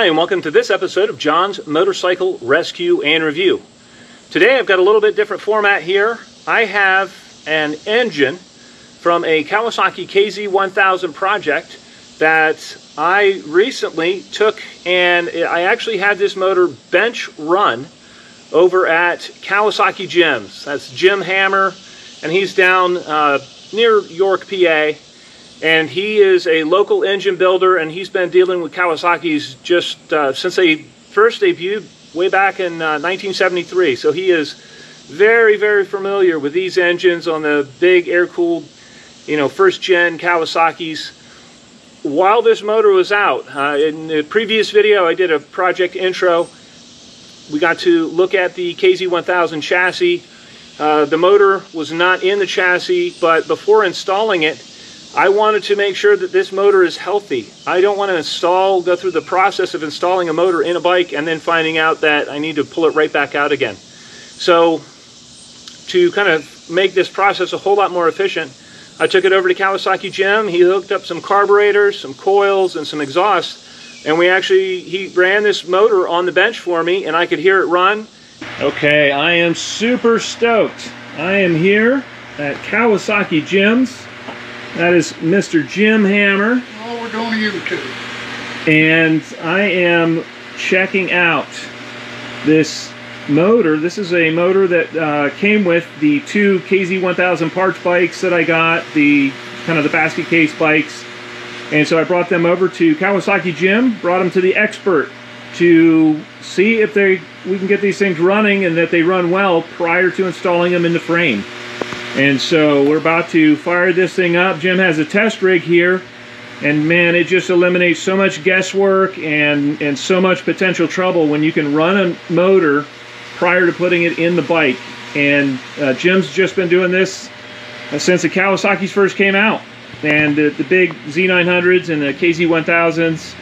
Hi, and welcome to this episode of John's Motorcycle Rescue and Review. Today I've got a little bit different format here. I have an engine from a Kawasaki KZ1000 project that I recently took, and I actually had this motor bench run over at Kawasaki Jim's. That's Jim Hammer, and he's down near York, PA. And he is a local engine builder, and he's been dealing with Kawasaki's just since they first debuted way back in 1973. So he is very, very familiar with these engines on the big air-cooled, first-gen Kawasaki's. While this motor was out, in the previous video I did a project intro. We got to look at the KZ1000 chassis. The motor was not in the chassis, but before installing it, I wanted to make sure that this motor is healthy. I don't want to go through the process of installing a motor in a bike and then finding out that I need to pull it right back out again. So to kind of make this process a whole lot more efficient, I took it over to Kawasaki Jim. He hooked up some carburetors, some coils, and some exhaust, and he ran this motor on the bench for me, and I could hear it run. Okay, I am super stoked. I am here at Kawasaki Jim's. That is Mr. Jim Hammer. Oh, we're going to YouTube. And I am checking out this motor. This is a motor that came with the two KZ1000 parts bikes that I got, the basket case bikes. And so I brought them over to Kawasaki Jim, brought them to the expert to see if we can get these things running and that they run well prior to installing them in the frame. And so we're about to fire this thing up. Jim has a test rig here, and man, it just eliminates so much guesswork and so much potential trouble when you can run a motor prior to putting it in the bike. And Jim's just been doing this since the Kawasaki's first came out, and the big Z900s and the KZ1000s.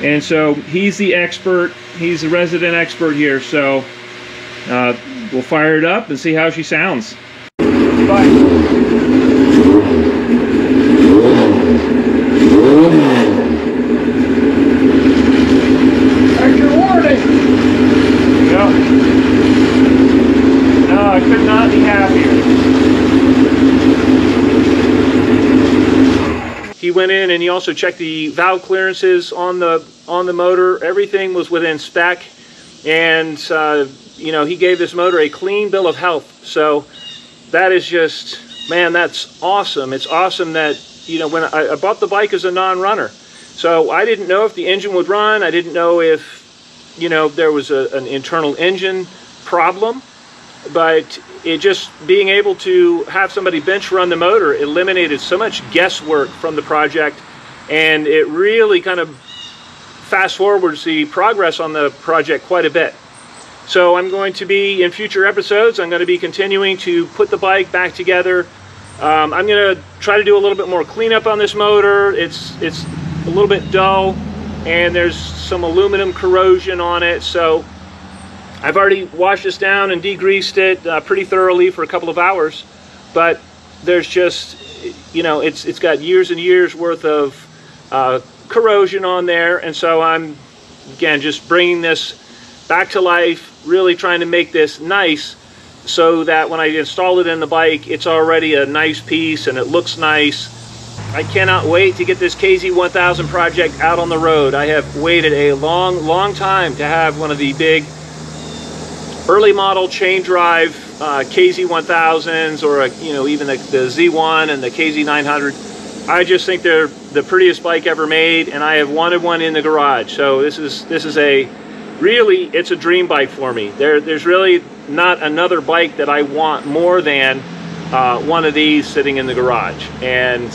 And so he's the expert. He's the resident expert here. So we'll fire it up and see how she sounds. Bye. That's your warning. Yeah. No, I could not be happier. He went in and he also checked the valve clearances on the motor. Everything was within spec, and he gave this motor a clean bill of health. So that is just, man, that's awesome. It's awesome that, when I bought the bike as a non-runner, so I didn't know if the engine would run. I didn't know if, there was an internal engine problem, but being able to have somebody bench run the motor eliminated so much guesswork from the project, and it really kind of fast forwards the progress on the project quite a bit. So I'm going to be, in future episodes, I'm going to be continuing to put the bike back together. I'm going to try to do a little bit more cleanup on this motor. It's a little bit dull, and there's some aluminum corrosion on it. So I've already washed this down and degreased it pretty thoroughly for a couple of hours. But there's just, it's got years and years worth of corrosion on there. And so I'm, again, just bringing this back to life, really trying to make this nice so that when I install it in the bike, it's already a nice piece and it looks nice. I cannot wait to get this KZ1000 project out on the road. I have waited a long, long time to have one of the big early model chain drive KZ1000s, or even the Z1 and the KZ900. I just think they're the prettiest bike ever made, and I have wanted one in the garage. So this is it's a dream bike for me. There's really not another bike that I want more than one of these sitting in the garage. And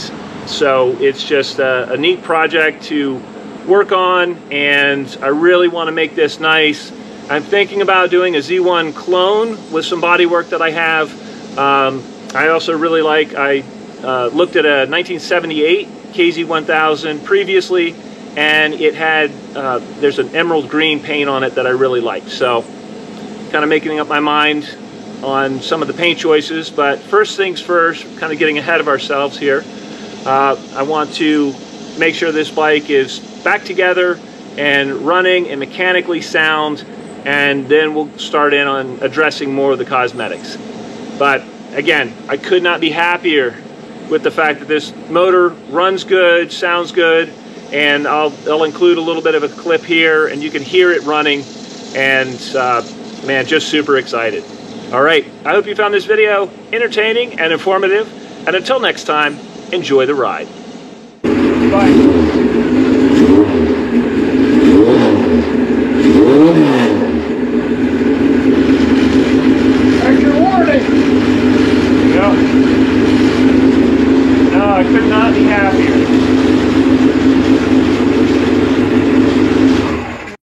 so it's just a neat project to work on, and I really want to make this nice. I'm thinking about doing a Z1 clone with some bodywork that I have. I also really I looked at a 1978 KZ1000 previously, and it had, there's an emerald green paint on it that I really liked. So kind of making up my mind on some of the paint choices, but first things first, kind of getting ahead of ourselves here. I want to make sure this bike is back together and running and mechanically sound, and then we'll start in on addressing more of the cosmetics. But again, I could not be happier with the fact that this motor runs good, sounds good, and I'll include a little bit of a clip here, and you can hear it running, and man, just super excited. All right, I hope you found this video entertaining and informative, and until next time, enjoy the ride. Bye. That's your warning. Yeah. No, I couldn't